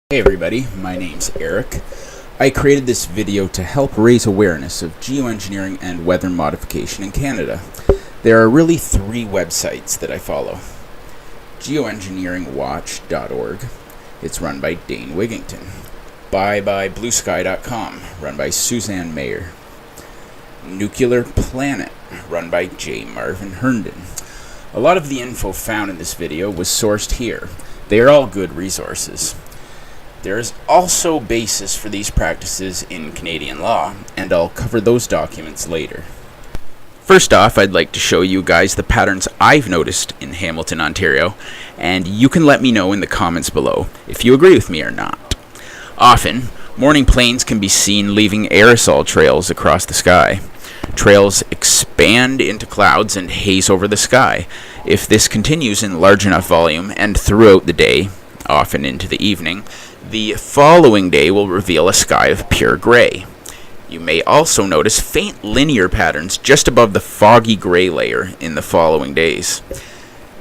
Hey everybody, my name's Eric. I created this video to help raise awareness of geoengineering and weather modification in Canada. There are really three websites that I follow. Geoengineeringwatch.org, it's run by Dane Wigington. ByeByeBlueSky.com, run by Suzanne Maher. Nuclear Planet, run by J. Marvin Herndon. A lot of the info found in this video was sourced here. They are all good resources. There is also basis for these practices in Canadian law, and I'll cover those documents later. First off, I'd like to show you guys the patterns I've noticed in Hamilton, Ontario, and you can let me know in the comments below if you agree with me or not. Often, morning planes can be seen leaving aerosol trails across the sky. Trails expand into clouds and haze over the sky. If this continues in large enough volume and throughout the day, often into the evening, the following day will reveal a sky of pure gray. You may also notice faint linear patterns just above the foggy gray layer in the following days.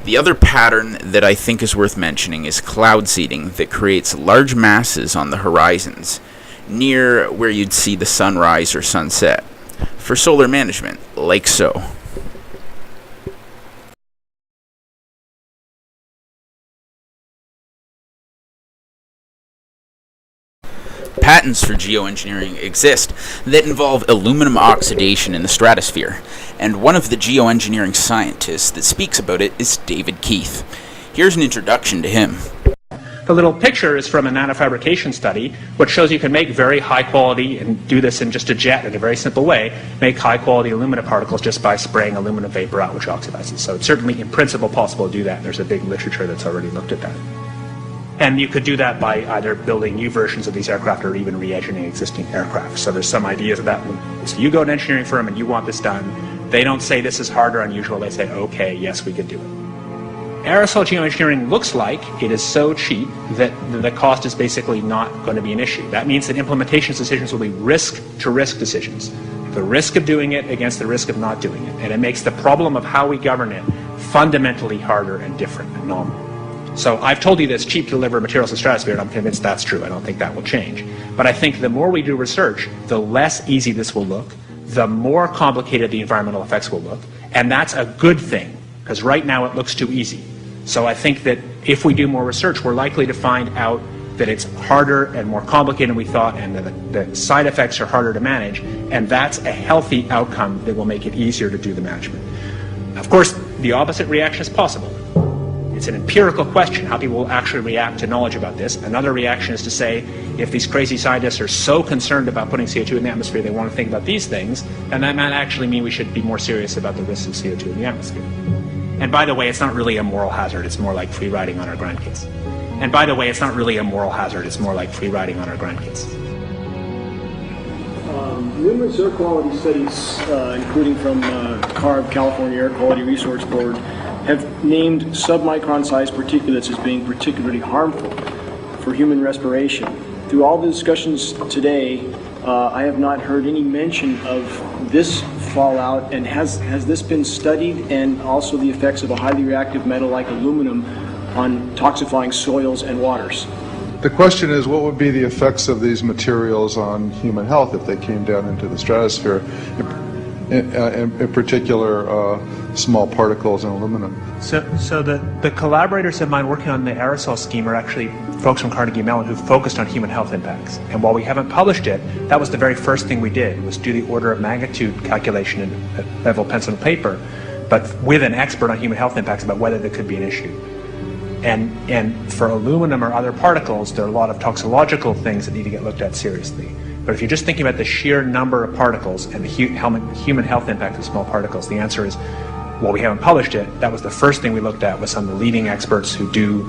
The other pattern that I think is worth mentioning is cloud seeding that creates large masses on the horizons, near where you'd see the sunrise or sunset, for solar management, like so. Patents for geoengineering exist that involve aluminum oxidation in the stratosphere, and one of the geoengineering scientists that speaks about it is David Keith. Here's an introduction to him. The little picture is from a nanofabrication study, which shows you can make very high quality, and do this in just a jet in a very simple way, make high quality alumina particles just by spraying aluminum vapor out, which oxidizes. So it's certainly in principle possible to do that. There's a big literature that's already looked at that. And you could do that by either building new versions of these aircraft or even re-engineering existing aircraft. So there's some ideas of that. So you go to an engineering firm and you want this done. They don't say this is hard or unusual. They say, okay, yes, we could do it. Aerosol geoengineering looks like it is so cheap that the cost is basically not going to be an issue. That means that implementation decisions will be risk-to-risk decisions. The risk of doing it against the risk of not doing it. And it makes the problem of how we govern it fundamentally harder and different and novel. So I've told you that it's cheap to deliver materials to the stratosphere, and I'm convinced that's true. I don't think that will change. But I think the more we do research, the less easy this will look, the more complicated the environmental effects will look, and that's a good thing, because right now it looks too easy. So I think that if we do more research, we're likely to find out that it's harder and more complicated than we thought, and that the side effects are harder to manage, and that's a healthy outcome that will make it easier to do the management. Of course, the opposite reaction is possible. It's an empirical question how people will actually react to knowledge about this. Another reaction is to say, if these crazy scientists are so concerned about putting CO2 in the atmosphere, they want to think about these things, then that might actually mean we should be more serious about the risks of CO2 in the atmosphere. And by the way, it's not really a moral hazard, it's more like free riding on our grandkids. And by the way, it's not really a moral hazard, it's more like free riding on our grandkids. Numerous air quality studies, including from CARB, California Air Quality Resource Board, have named submicron-sized particulates as being particularly harmful for human respiration. Through all the discussions today, I have not heard any mention of this fallout, and has this been studied, and also the effects of a highly reactive metal like aluminum on toxifying soils and waters? The question is, what would be the effects of these materials on human health if they came down into the stratosphere, in particular small particles and aluminum? So the collaborators of mine working on the aerosol scheme are actually folks from Carnegie Mellon who focused on human health impacts. And while we haven't published it, that was the very first thing we did, was do the order of magnitude calculation in level pencil and paper, but with an expert on human health impacts about whether there could be an issue. And for aluminum or other particles, there are a lot of toxicological things that need to get looked at seriously. But if you're just thinking about the sheer number of particles and the human health impact of small particles, the answer is, well, we haven't published it. That was the first thing we looked at with some of the leading experts who do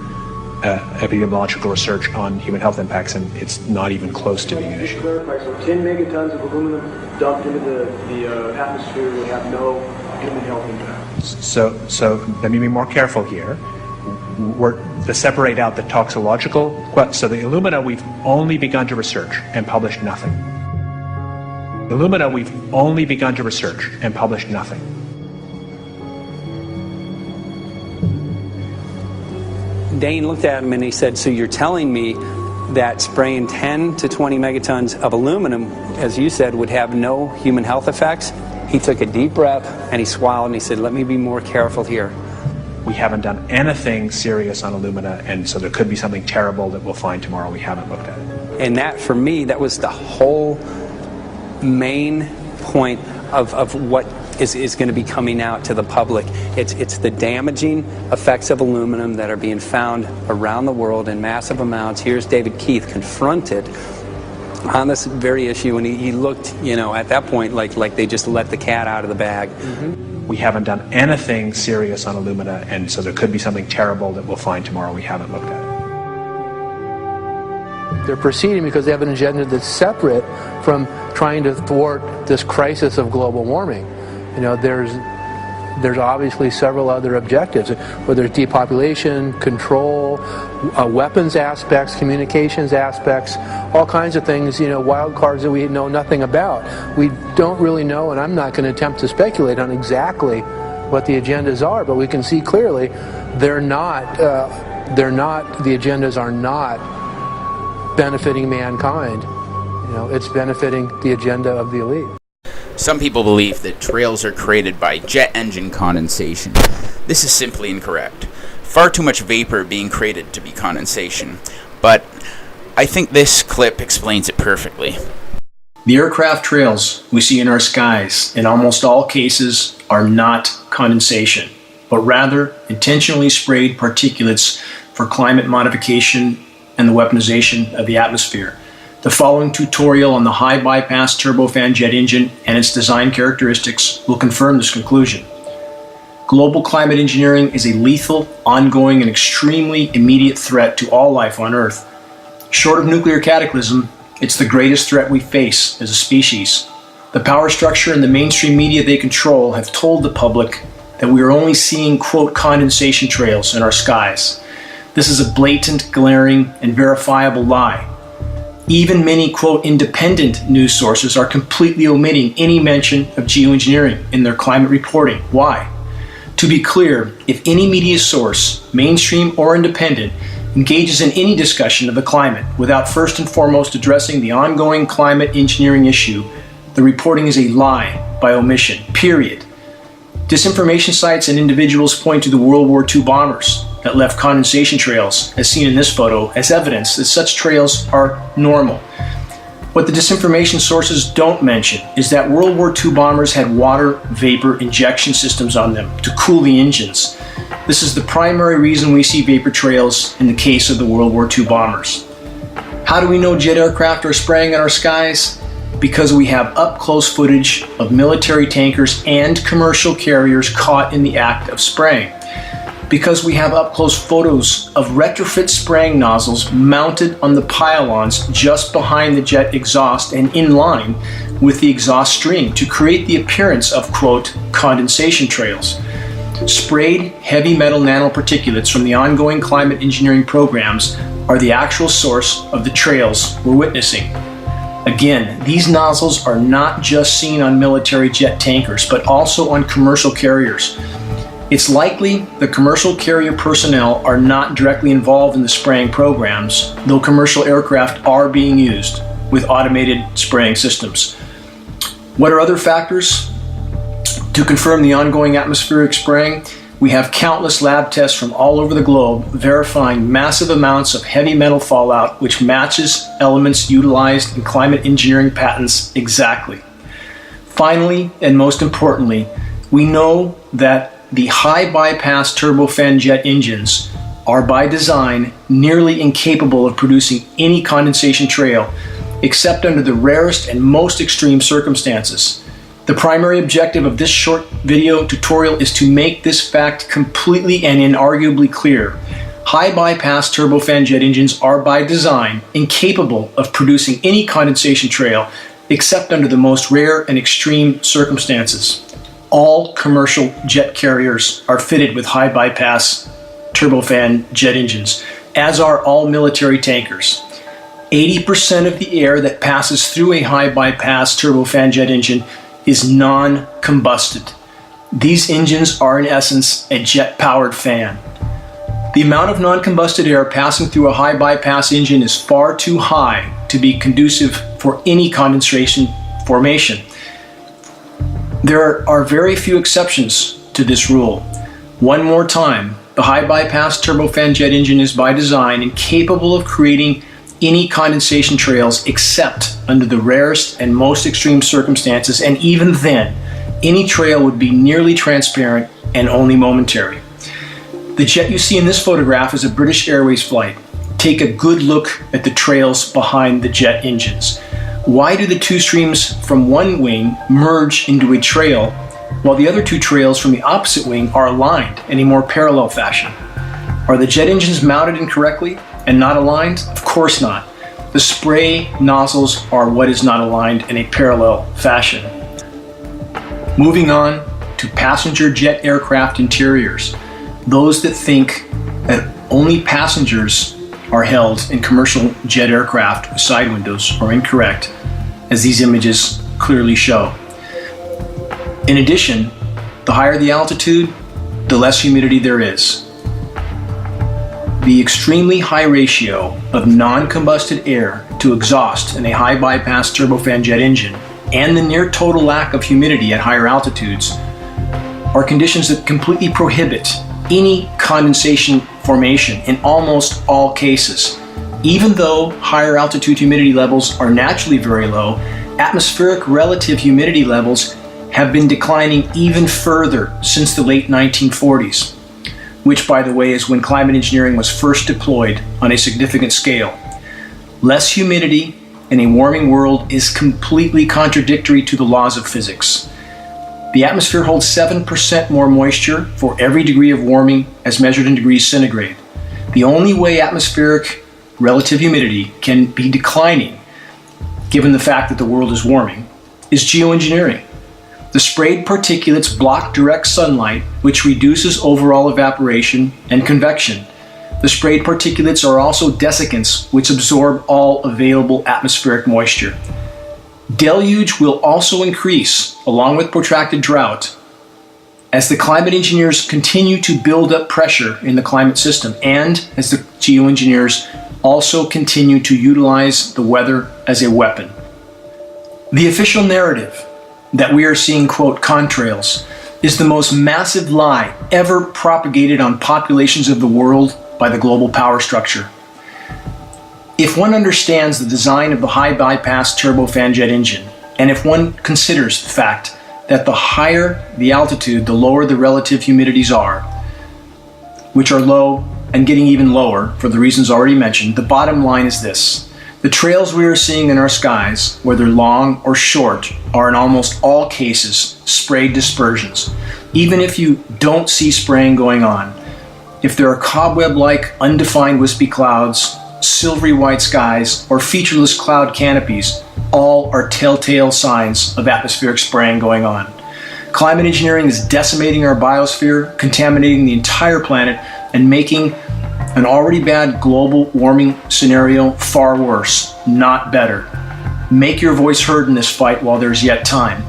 epidemiological research on human health impacts, and it's not even close to being an issue. Just to clarify, so 10 megatons of aluminum dumped into the atmosphere would have no human health impact? So let me be more careful here. To separate out the toxicological, so the alumina we've only begun to research and published nothing. Alumina we've only begun to research and published nothing. Dane looked at him and he said, so you're telling me that spraying 10 to 20 megatons of aluminum, as you said, would have no human health effects. He took a deep breath and he swallowed and he said, let me be more careful here. We haven't done anything serious on alumina, and so there could be something terrible that we'll find tomorrow we haven't looked at it. And that, for me, that was the whole main point of what is going to be coming out to the public. It's the damaging effects of aluminum that are being found around the world in massive amounts. Here's David Keith confronted on this very issue, and he looked, you know, at that point like they just let the cat out of the bag. We haven't done anything serious on alumina, and so there could be something terrible that we'll find tomorrow we haven't looked at it. They're proceeding because they have an agenda that's separate from trying to thwart this crisis of global warming. You know, there's obviously several other objectives, whether it's depopulation, control, weapons aspects, communications aspects, all kinds of things, you know, wild cards that we know nothing about. We don't really know, and I'm not going to attempt to speculate on exactly what the agendas are, but we can see clearly the agendas are not benefiting mankind. You know, it's benefiting the agenda of the elite. Some people believe that trails are created by jet engine condensation. This is simply incorrect. Far too much vapor being created to be condensation. But I think this clip explains it perfectly. The aircraft trails we see in our skies, in almost all cases, are not condensation, but rather intentionally sprayed particulates for climate modification and the weaponization of the atmosphere. The following tutorial on the high bypass turbofan jet engine and its design characteristics will confirm this conclusion. Global climate engineering is a lethal, ongoing, and extremely immediate threat to all life on Earth. Short of nuclear cataclysm, it's the greatest threat we face as a species. The power structure and the mainstream media they control have told the public that we are only seeing, quote, condensation trails in our skies. This is a blatant, glaring, and verifiable lie. Even many, quote, independent news sources are completely omitting any mention of geoengineering in their climate reporting. Why? To be clear, if any media source, mainstream or independent, engages in any discussion of the climate without first and foremost addressing the ongoing climate engineering issue, the reporting is a lie by omission, period. Disinformation sites and individuals point to the World War II bombers that left condensation trails, as seen in this photo, as evidence that such trails are normal. What the disinformation sources don't mention is that World War II bombers had water vapor injection systems on them to cool the engines. This is the primary reason we see vapor trails in the case of the World War II bombers. How do we know jet aircraft are spraying in our skies? Because we have up-close footage of military tankers and commercial carriers caught in the act of spraying. Because we have up-close photos of retrofit spraying nozzles mounted on the pylons just behind the jet exhaust and in line with the exhaust stream to create the appearance of, quote, condensation trails. Sprayed heavy metal nanoparticulates from the ongoing climate engineering programs are the actual source of the trails we're witnessing. Again, these nozzles are not just seen on military jet tankers, but also on commercial carriers. It's likely the commercial carrier personnel are not directly involved in the spraying programs, though commercial aircraft are being used with automated spraying systems. What are other factors to confirm the ongoing atmospheric spraying? We have countless lab tests from all over the globe verifying massive amounts of heavy metal fallout which matches elements utilized in climate engineering patents exactly. Finally, and most importantly, we know that the high bypass turbofan jet engines are by design nearly incapable of producing any condensation trail except under the rarest and most extreme circumstances. The primary objective of this short video tutorial is to make this fact completely and inarguably clear. High bypass turbofan jet engines are by design incapable of producing any condensation trail except under the most rare and extreme circumstances. All commercial jet carriers are fitted with high bypass turbofan jet engines, as are all military tankers. 80% of the air that passes through a high bypass turbofan jet engine is non-combusted. These engines are in essence a jet-powered fan. The amount of non-combusted air passing through a high bypass engine is far too high to be conducive for any condensation formation. There are very few exceptions to this rule. One more time, the high bypass turbofan jet engine is by design incapable of creating any condensation trails except under the rarest and most extreme circumstances, and even then, any trail would be nearly transparent and only momentary. The jet you see in this photograph is a British Airways flight. Take a good look at the trails behind the jet engines. Why do the two streams from one wing merge into a trail while the other two trails from the opposite wing are aligned in a more parallel fashion? Are the jet engines mounted incorrectly and not aligned? Of course not. The spray nozzles are what is not aligned in a parallel fashion. Moving on to passenger jet aircraft interiors. Those that think that only passengers are held in commercial jet aircraft with side windows are incorrect, as these images clearly show. In addition, the higher the altitude, the less humidity there is. The extremely high ratio of non-combusted air to exhaust in a high bypass turbofan jet engine and the near total lack of humidity at higher altitudes are conditions that completely prohibit any condensation formation in almost all cases. Even though higher altitude humidity levels are naturally very low, atmospheric relative humidity levels have been declining even further since the late 1940s, which, by the way, is when climate engineering was first deployed on a significant scale. Less humidity in a warming world is completely contradictory to the laws of physics. The atmosphere holds 7% more moisture for every degree of warming as measured in degrees centigrade. The only way atmospheric relative humidity can be declining, given the fact that the world is warming, is geoengineering. The sprayed particulates block direct sunlight, which reduces overall evaporation and convection. The sprayed particulates are also desiccants, which absorb all available atmospheric moisture. Deluge will also increase, along with protracted drought, as the climate engineers continue to build up pressure in the climate system, and as the geoengineers also continue to utilize the weather as a weapon. The official narrative that we are seeing, quote, contrails, is the most massive lie ever propagated on populations of the world by the global power structure. If one understands the design of the high bypass turbofan jet engine, and if one considers the fact that the higher the altitude, the lower the relative humidities are, which are low and getting even lower for the reasons already mentioned, the bottom line is this. The trails we are seeing in our skies, whether long or short, are in almost all cases sprayed dispersions. Even if you don't see spraying going on, if there are cobweb-like undefined wispy clouds, silvery white skies, or featureless cloud canopies, all are telltale signs of atmospheric spraying going on. Climate engineering is decimating our biosphere, contaminating the entire planet, and making an already bad global warming scenario far worse, not better. Make your voice heard in this fight while there's yet time.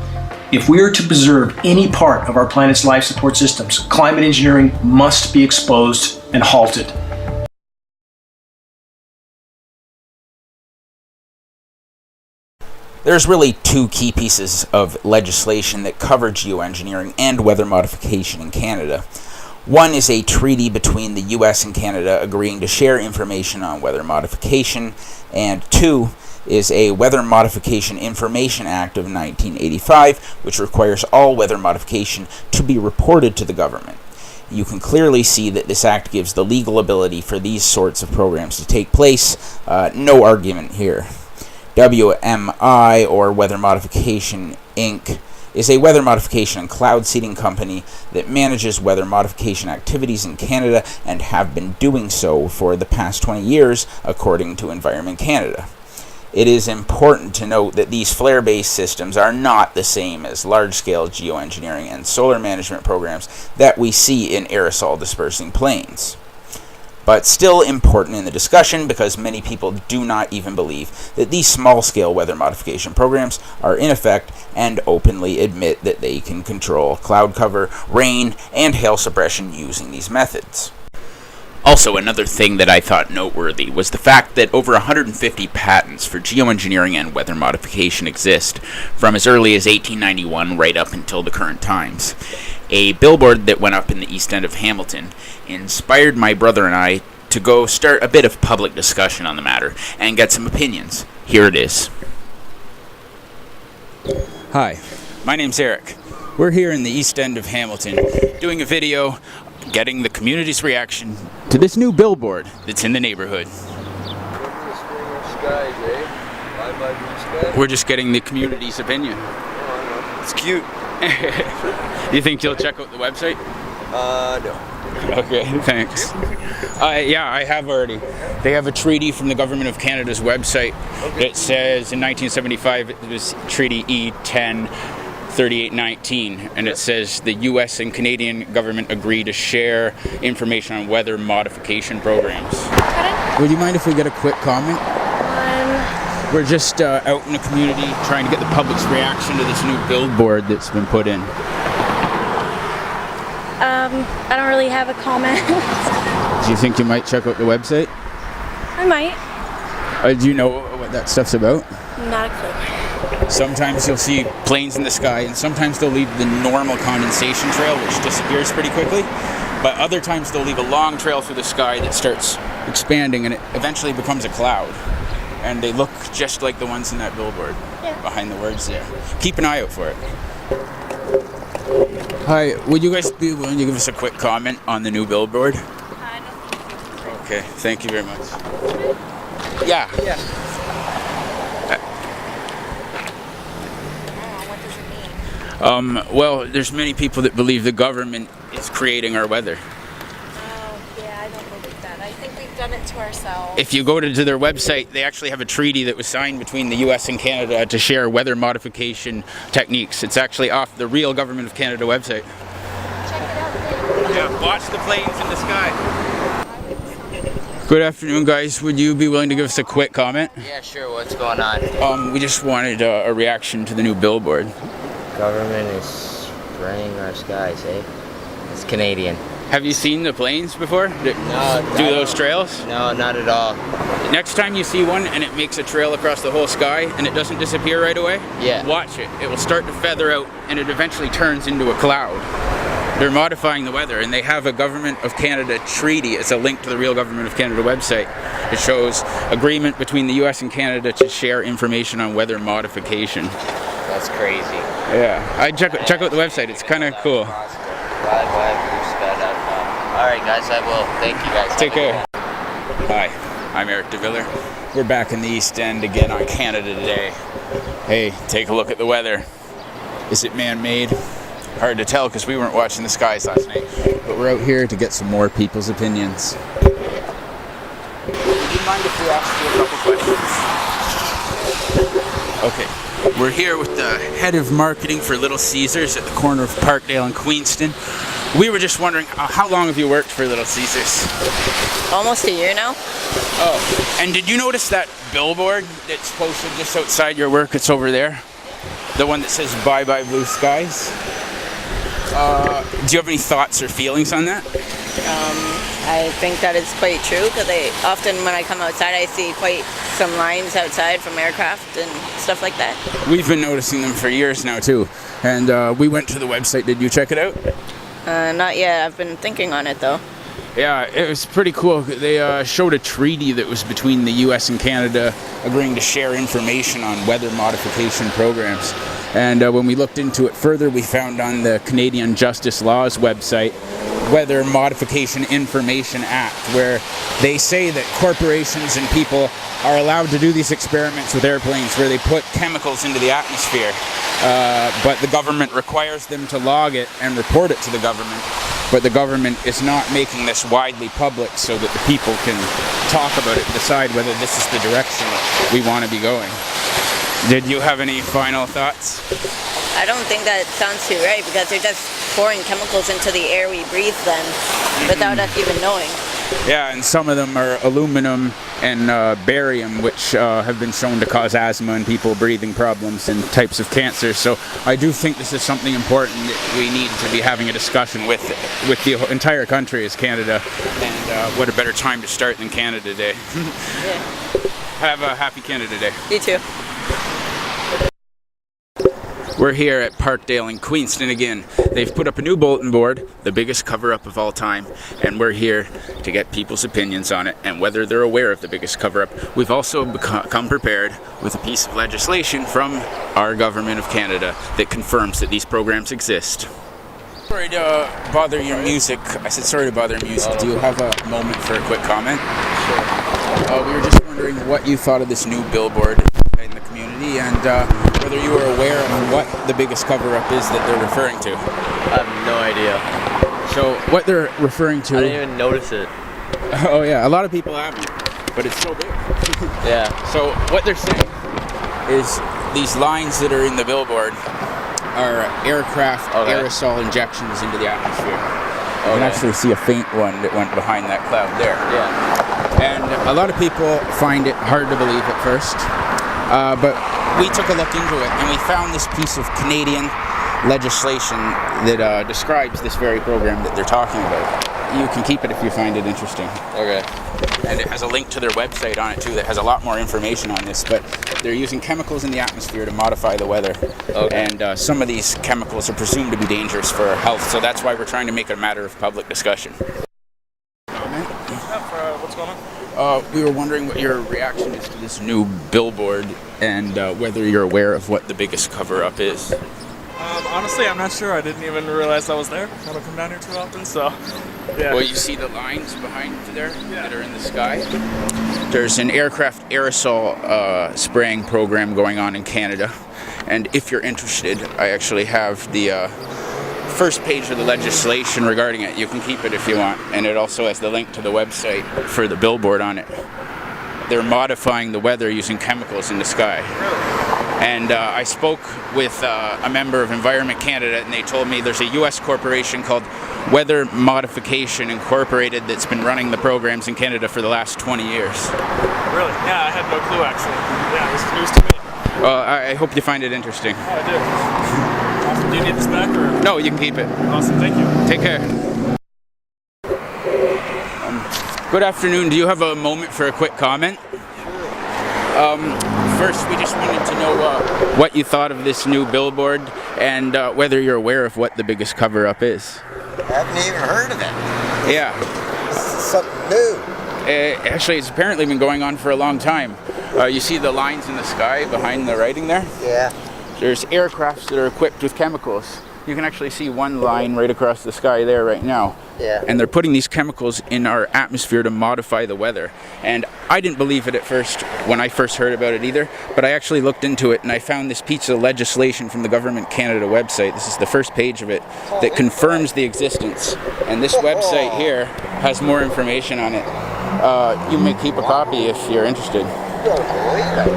If we are to preserve any part of our planet's life support systems, climate engineering must be exposed and halted. There's really two key pieces of legislation that cover geoengineering and weather modification in Canada. One is a treaty between the U.S. and Canada agreeing to share information on weather modification, and two is a Weather Modification Information Act of 1985, which requires all weather modification to be reported to the government. You can clearly see that this act gives the legal ability for these sorts of programs to take place. No argument here. WMI, or Weather Modification Inc., is a weather modification and cloud seeding company that manages weather modification activities in Canada and have been doing so for the past 20 years, according to Environment Canada. It is important to note that these flare-based systems are not the same as large-scale geoengineering and solar management programs that we see in aerosol dispersing planes. But still important in the discussion because many people do not even believe that these small-scale weather modification programs are in effect and openly admit that they can control cloud cover, rain, and hail suppression using these methods. Also, another thing that I thought noteworthy was the fact that over 150 patents for geoengineering and weather modification exist from as early as 1891 right up until the current times. A billboard that went up in the east end of Hamilton inspired my brother and I to go start a bit of public discussion on the matter and get some opinions. Here it is. Hi, my name's Eric. We're here in the east end of Hamilton doing a video getting the community's reaction to this new billboard that's in the neighborhood. We're just getting the community's opinion. It's cute. You think you'll check out the website? No. Okay, thanks. Yeah, I have already. They have a treaty from the Government of Canada's website that says in 1975 it was Treaty E10 3819, and it says the U.S. and Canadian government agree to share information on weather modification programs. Would you mind if we get a quick comment? We're just out in the community trying to get the public's reaction to this new billboard that's been put in. I don't really have a comment. Do you think you might check out the website? I might. Do you know what that stuff's about? Not a clue. Sometimes you'll see planes in the sky, and sometimes they'll leave the normal condensation trail, which disappears pretty quickly. But other times they'll leave a long trail through the sky that starts expanding, and it eventually becomes a cloud. And they look just like the ones in that billboard behind the words there. Keep an eye out for it. Hi, would you guys be willing to give us a quick comment on the new billboard? Okay, thank you very much. Yeah. What does it mean? Well, there's many people that believe the government is creating our weather. Oh, yeah, I don't believe that. I think we've done it to ourselves. If you go to their website, they actually have a treaty that was signed between the U.S. and Canada to share weather modification techniques. It's actually off the real Government of Canada website. Check it out. Yeah, watch the planes in the sky. Good afternoon, guys. Would you be willing to give us a quick comment? Yeah, sure. What's going on? We just wanted a reaction to the new billboard. Government is spraying our skies, eh? It's Canadian. Have you seen the planes before? No. Do those trails? No, not at all. Next time you see one and it makes a trail across the whole sky and it doesn't disappear right away, watch it. It will start to feather out and it eventually turns into a cloud. They're modifying the weather, and they have a Government of Canada treaty. It's a link to the real Government of Canada website. It shows agreement between the U.S. and Canada to share information on weather modification. That's crazy. Yeah, I check out the website. It's kind of cool. Alright, guys, I will. Thank you, guys. Take care. Hi, I'm Eric DeViller. We're back in the East End again on Canada Day. Hey, take a look at the weather. Is it man-made? Hard to tell because we weren't watching the skies last night. But we're out here to get some more people's opinions. Would you mind if we ask you a couple questions? Okay. We're here with the head of marketing for Little Caesars at the corner of Parkdale and Queenston. We were just wondering, how long have you worked for Little Caesars? Almost a year now. Oh, and did you notice that billboard that's posted just outside your work? It's over there. The one that says "Bye Bye Blue Skies." Do you have any thoughts or feelings on that? I think that is quite true because often when I come outside I see quite some lines outside from aircraft and stuff like that. We've been noticing them for years now too, and we went to the website. Did you check it out? Not yet. I've been thinking on it though. Yeah, it was pretty cool. They showed a treaty that was between the U.S. and Canada agreeing to share information on weather modification programs. And when we looked into it further, we found on the Canadian Justice Law's website, Weather Modification Information Act, where they say that corporations and people are allowed to do these experiments with airplanes where they put chemicals into the atmosphere, but the government requires them to log it and report it to the government. But the government is not making this widely public so that the people can talk about it and decide whether this is the direction we want to be going. Did you have any final thoughts? I don't think that sounds too right because they're just pouring chemicals into the air we breathe then without us even knowing. Yeah, and some of them are aluminum and barium, which have been shown to cause asthma and people breathing problems and types of cancer. So I do think this is something important that we need to be having a discussion with the entire country as Canada. And what a better time to start than Canada Day. Yeah. Have a happy Canada Day. You too. We're here at Parkdale in Queenston again. They've put up a new bulletin board, the biggest cover-up of all time, and we're here to get people's opinions on it and whether they're aware of the biggest cover-up. We've also come prepared with a piece of legislation from our government of Canada that confirms that these programs exist. Sorry to bother your music. I said sorry to bother your music. Do you have a moment for a quick comment? Sure. We were just wondering what you thought of this new billboard in the community and whether you were aware of what the biggest cover-up is that they're referring to. I have no idea. So what they're referring to... I didn't even notice it. Oh yeah, a lot of people haven't, but it's so big. Yeah. So what they're saying is these lines that are in the billboard are aircraft aerosol injections into the atmosphere. You can actually see a faint one that went behind that cloud there. Yeah. And a lot of people find it hard to believe at first, but we took a look into it and we found this piece of Canadian legislation that describes this very program that they're talking about. You can keep it if you find it interesting. Okay. And it has a link to their website on it too that has a lot more information on this, but they're using chemicals in the atmosphere to modify the weather. Okay. And some of these chemicals are presumed to be dangerous for our health, so that's why we're trying to make it a matter of public discussion. What's going on? We were wondering what your reaction is to this new billboard and whether you're aware of what the biggest cover-up is. Honestly, I'm not sure. I didn't even realize I was there. I don't come down here too often, so yeah. Well, you see the lines behind there that are in the sky? There's an aircraft aerosol spraying program going on in Canada, and if you're interested, I actually have the first page of the legislation regarding it. You can keep it if you want, and it also has the link to the website for the billboard on it. They're modifying the weather using chemicals in the sky. And I spoke with a member of Environment Canada, and they told me there's a U.S. corporation called Weather Modification Incorporated that's been running the programs in Canada for the last 20 years. Really? Yeah, I had no clue actually. Yeah, this is news to me. Well, I hope you find it interesting. Oh, I do. Awesome. Do you need this back or? No, you can keep it. Awesome, thank you. Take care. Good afternoon. Do you have a moment for a quick comment? First, we just wanted to know what you thought of this new billboard and whether you're aware of what the biggest cover-up is. I haven't even heard of it. Yeah. This is something new. Actually, it's apparently been going on for a long time. You see the lines in the sky behind the writing there? Yeah. There's aircrafts that are equipped with chemicals. You can actually see one line right across the sky there right now. Yeah. And they're putting these chemicals in our atmosphere to modify the weather. And I didn't believe it at first when I first heard about it either, but I actually looked into it and I found this piece of legislation from the Government Canada website. This is the first page of it that confirms the existence. And this website here has more information on it. You may keep a copy if you're interested. I don't believe it.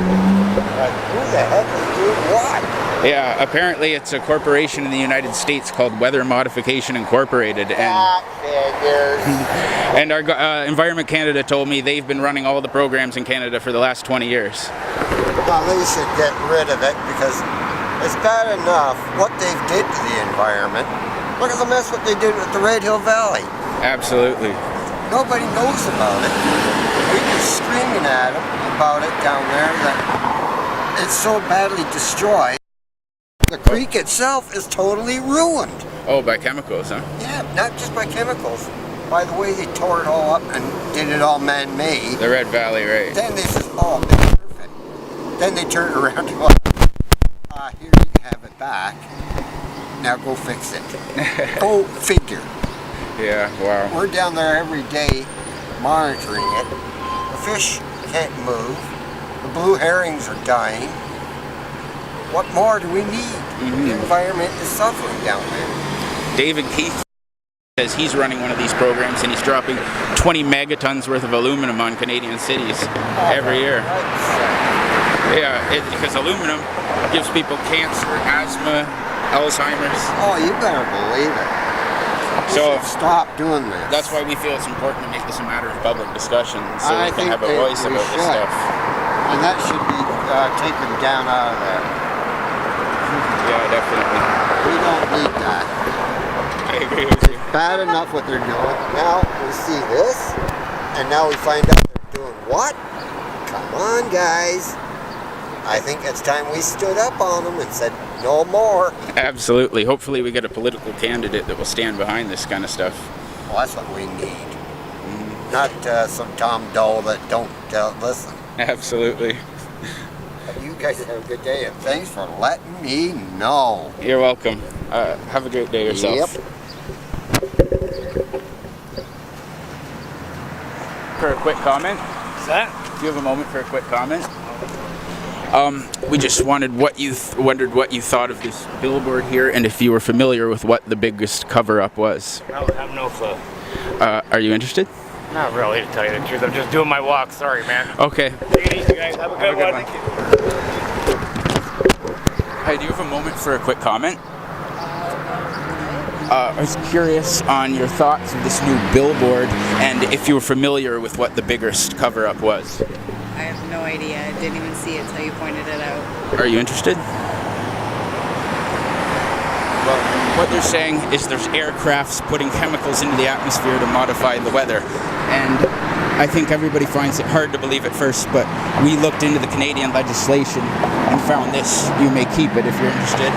Who the heck is doing what? Yeah, apparently it's a corporation in the United States called Weather Modification Incorporated, and and our Environment Canada told me they've been running all the programs in Canada for the last 20 years. Well, they should get rid of it because it's bad enough what they've did to the environment. Look at the mess what they did with the Red Hill Valley. Absolutely. Nobody knows about it. We've been screaming at them about it down there that it's so badly destroyed. The creek itself is totally ruined. Oh, by chemicals, huh? Yeah, not just by chemicals. By the way they tore it all up and did it all man-made. The Red Valley, right. Then they said, oh, that's perfect. Then they turned around and like, here you have it back. Now go fix it. Go figure. Yeah, wow. We're down there every day monitoring it. The fish can't move. The blue herrings are dying. What more do we need? The environment is suffering down there. David Keith says he's running one of these programs and he's dropping 20 megatons worth of aluminum on Canadian cities every year. Yeah, because aluminum gives people cancer, asthma, Alzheimer's. Oh, you better believe it. So stop doing this. That's why we feel it's important to make this a matter of public discussion, so I we can think have a voice we about this should. stuff. And that should be taken down out of there. Yeah, definitely. We don't need that. I agree with you. Bad enough what they're doing. Now we see this, and now we find out they're doing what? Come on, guys. I think it's time we stood up on them and said, no more. Absolutely. Hopefully we get a political candidate that will stand behind this kind of stuff. Well, that's what we need. Not some Tom Dole that don't listen. Absolutely. You guys have a good day, and thanks for letting me know. You're welcome. Have a great day yourself. Yep. For a quick comment? What's that? Do you have a moment for a quick comment? We just wondered what you thought of this billboard here, and if you were familiar with what the biggest cover-up was. I have no clue. Are you interested? Not really, to tell you the truth. I'm just doing my walk. Sorry, man. Okay. Take it easy, guys. Have a good one. Thank you. Hi, do you have a moment for a quick comment? I was curious on your thoughts of this new billboard, and if you were familiar with what the biggest cover-up was. I have no idea. I didn't even see it until you pointed it out. Are you interested? Well, what they're saying is there's aircrafts putting chemicals into the atmosphere to modify the weather. And I think everybody finds it hard to believe at first, but we looked into the Canadian legislation and found this. You may keep it if you're interested.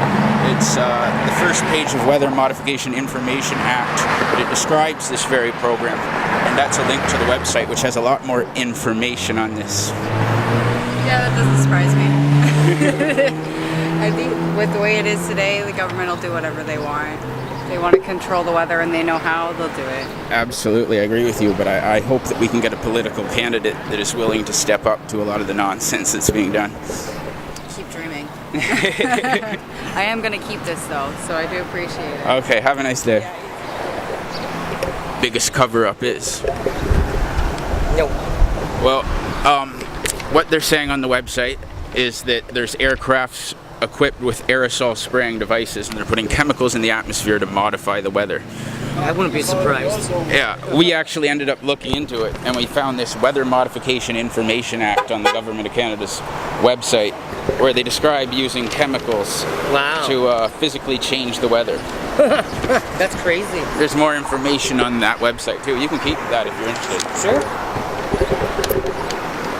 It's the first page of Weather Modification Information Act, but it describes this very program. And that's a link to the website, which has a lot more information on this. Yeah, that doesn't surprise me. I think with the way it is today, the government will do whatever they want. If they want to control the weather and they know how, they'll do it. Absolutely, I agree with you, but I hope that we can get a political candidate that is willing to step up to a lot of the nonsense that's being done. Keep dreaming. I am going to keep this, though, so I do appreciate it. Okay, have a nice day. Biggest cover-up is? Nope. Well, what they're saying on the website is that there's aircrafts equipped with aerosol spraying devices, and they're putting chemicals in the atmosphere to modify the weather. I wouldn't be surprised. Yeah, we actually ended up looking into it, and we found this Weather Modification Information Act on the Government of Canada's website, where they describe using chemicals to physically change the weather. That's crazy. There's more information on that website too. You can keep that if you're interested. Sure.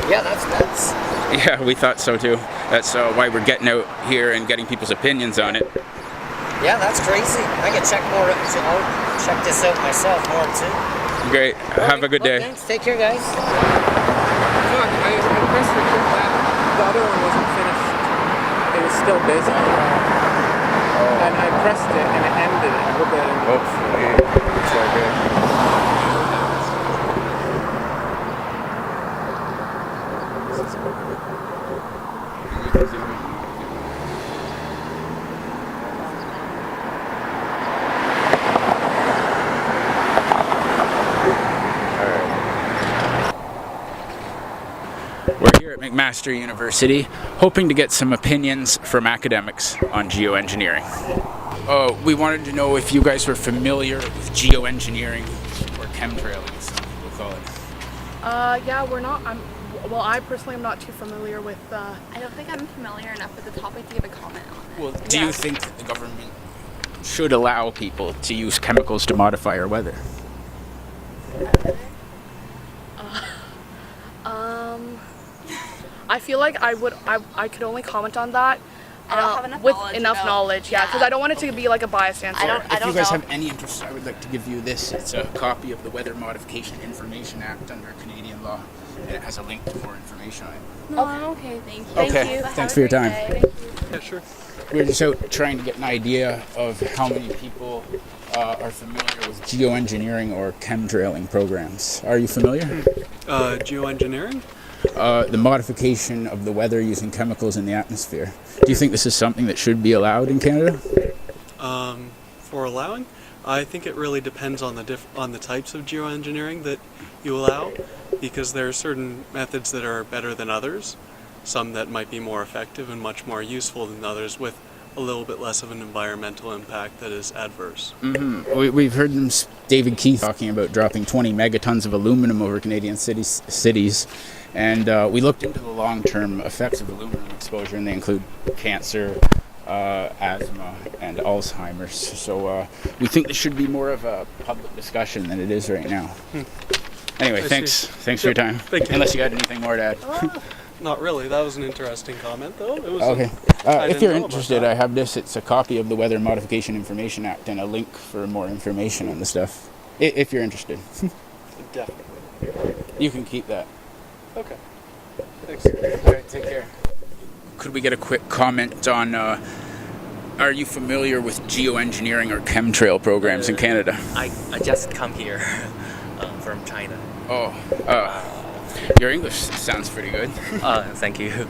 Yeah, that's nuts. Yeah, we thought so too. That's why we're getting out here and getting people's opinions on it. Yeah, that's crazy. I can check more. I'll check this out myself more too. Great. Have a good day. Thanks. Take care, guys. John, I pressed record that. The other one wasn't finished. It was still busy. And I pressed it and it ended it. I hope that ended. Hopefully. It's all good. We're here at McMaster University, hoping to get some opinions from academics on geoengineering. We wanted to know if you guys were familiar with geoengineering, or chemtrailing, as some people call it. Yeah, we're not. Well, I personally am not too familiar with. I don't think I'm familiar enough with the topic to give a comment on it. Well, do you think that the government should allow people to use chemicals to modify our weather? I feel like I could only comment on that I don't have enough with knowledge enough about- knowledge, because I don't want it to be like a biased answer. If you guys have any interest, I would like to give you this. It's a copy of the Weather Modification Information Act under Canadian law, and it has a link to more information on it. No, I'm okay, thank you. Okay, Thank you. thanks Have for your a great time. day. Thank you. Yeah, sure. We're just out trying to get an idea of how many people are familiar with geoengineering or chemtrailing programs. Are you familiar? Geoengineering? The modification of the weather using chemicals in the atmosphere. Do you think this is something that should be allowed in Canada? For allowing? I think it really depends on the types of geoengineering that you allow, because there are certain methods that are better than others, some that might be more effective and much more useful than others with a little bit less of an environmental impact that is adverse. We've heard David Keith talking about dropping 20 megatons of aluminum over Canadian cities, and we looked into the long-term effects of aluminum exposure, and they include cancer, asthma, and Alzheimer's. So we think this should be more of a public discussion than it is right now. Anyway, thanks for your time. Thank you. Unless you had anything more to add. Not really. That was an interesting comment, though. It was Okay. I If didn't you're know about interested, that. I have this. It's a copy of the Weather Modification Information Act and a link for more information on the stuff. If you're interested. Definitely. You can keep that. Okay. Thanks. All right, take care. Could we get a quick comment on, are you familiar with geoengineering or chemtrail programs in Canada? I just come here from China. Your English sounds pretty good. Thank you.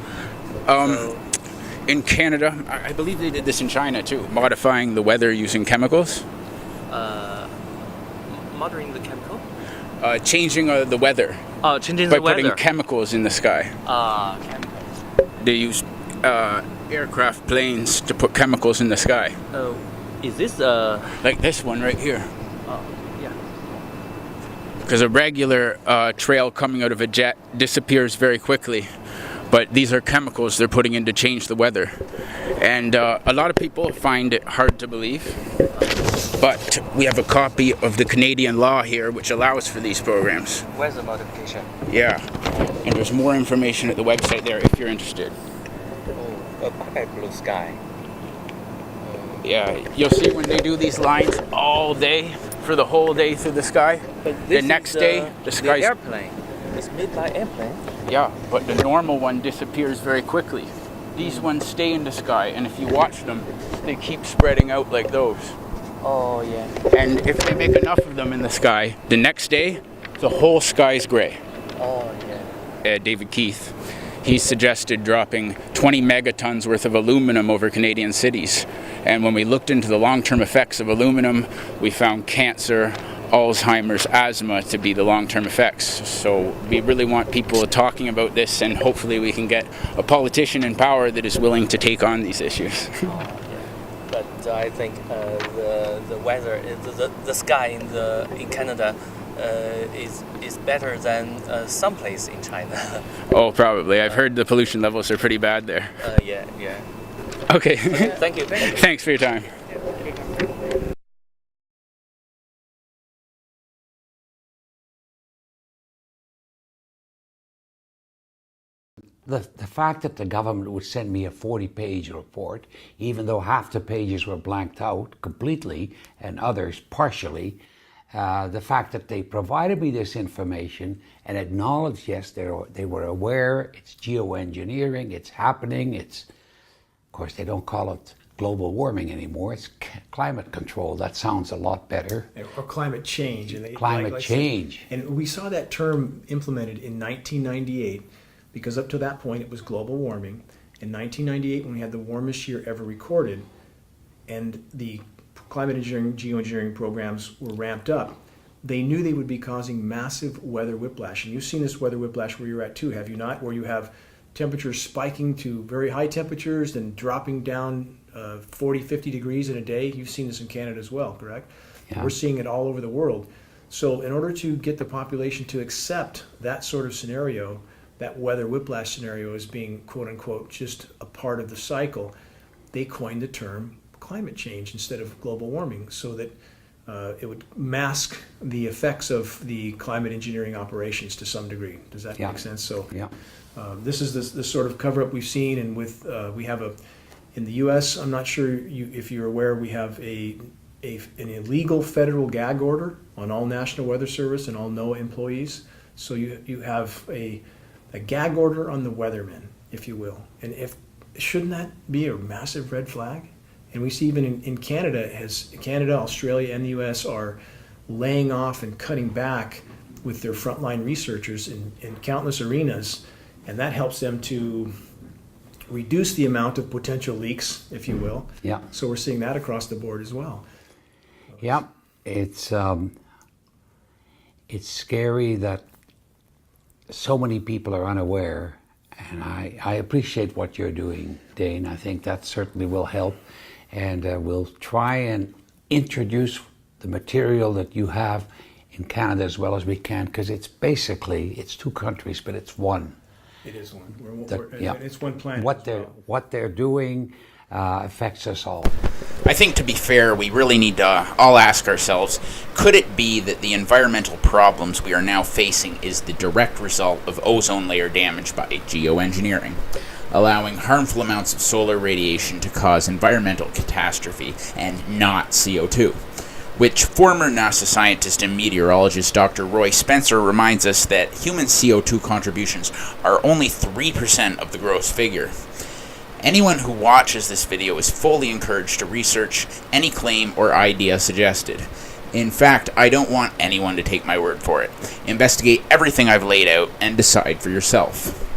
In Canada, I believe they did this in China too, modifying the weather using chemicals. Moderating the chemical? Changing the weather. Changing by the weather. putting chemicals in the sky. Chemicals. They use aircraft planes to put chemicals in the sky. Is this like this one right here? Yeah. Because a regular trail coming out of a jet disappears very quickly. But these are chemicals they're putting in to change the weather. And a lot of people find it hard to believe. But we have a copy of the Canadian law here which allows for these programs. Weather modification. Yeah. And there's more information at the website there if you're interested. A quiet blue sky. Yeah, you'll see when they do these lines all day, for the whole day through the sky. But The next day, the sky's... The airplane. It's made by airplane. Yeah, but the normal one disappears very quickly. These ones stay in the sky, and if you watch them, they keep spreading out like those. Oh, yeah. And if they make enough of them in the sky, the next day, the whole sky's gray. Oh, yeah. David Keith, he suggested dropping 20 megatons worth of aluminum over Canadian cities. And when we looked into the long-term effects of aluminum, we found cancer, Alzheimer's, asthma to be the long-term effects. So we really want people talking about this, and hopefully we can get a politician in power that is willing to take on these issues. But I think the weather, the sky in Canada is better than some place in China. Oh, probably. I've heard the pollution levels are pretty bad there. Yeah. Okay. Thank you. Thanks for your time. The fact that the government would send me a 40-page report, even though half the pages were blanked out completely and others partially, the fact that they provided me this information and acknowledged, yes, they were aware, it's geoengineering, it's happening, of course, they don't call it global warming anymore, it's climate control. That sounds a lot better. Or climate change. And Climate change. And we saw that term implemented in 1998, because up to that point it was global warming. In 1998, when we had the warmest year ever recorded, and the climate engineering, geoengineering programs were ramped up, they knew they would be causing massive weather whiplash. And you've seen this weather whiplash where you're at too, have you not? Where you have temperatures spiking to very high temperatures, then dropping down 40, 50 degrees in a day. You've seen this in Canada as well, correct? Yeah. We're seeing it all over the world. So in order to get the population to accept that sort of scenario, that weather whiplash scenario as being, quote unquote, just a part of the cycle, they coined the term climate change instead of global warming, so that it would mask the effects of the climate engineering operations to some degree. Does that make sense? So this is the sort of cover-up we've seen, and with we have in the U.S., I'm not sure if you're aware, we have an illegal federal gag order on all National Weather Service and all NOAA employees. So you have a gag order on the weathermen, if you will. And shouldn't that be a massive red flag? And we see even in Canada, Canada, Australia, and the U.S. are laying off and cutting back with their frontline researchers in countless arenas, and that helps them to reduce the amount of potential leaks, if you will. Yeah. So we're seeing that across the board as well. Yeah, it's scary that so many people are unaware, And I appreciate what you're doing, Dane. I think that certainly will help. And we'll try and introduce the material that you have in Canada as well as we can, because it's basically, it's two countries, but it's one. It is one. It's one planet. What they're doing affects us all. I think, to be fair, we really need to all ask ourselves, could it be that the environmental problems we are now facing is the direct result of ozone layer damage by geoengineering, allowing harmful amounts of solar radiation to cause environmental catastrophe and not CO2? Which former NASA scientist and meteorologist Dr. Roy Spencer reminds us that human CO2 contributions are only 3% of the gross figure. Anyone who watches this video is fully encouraged to research any claim or idea suggested. In fact, I don't want anyone to take my word for it. Investigate everything I've laid out and decide for yourself.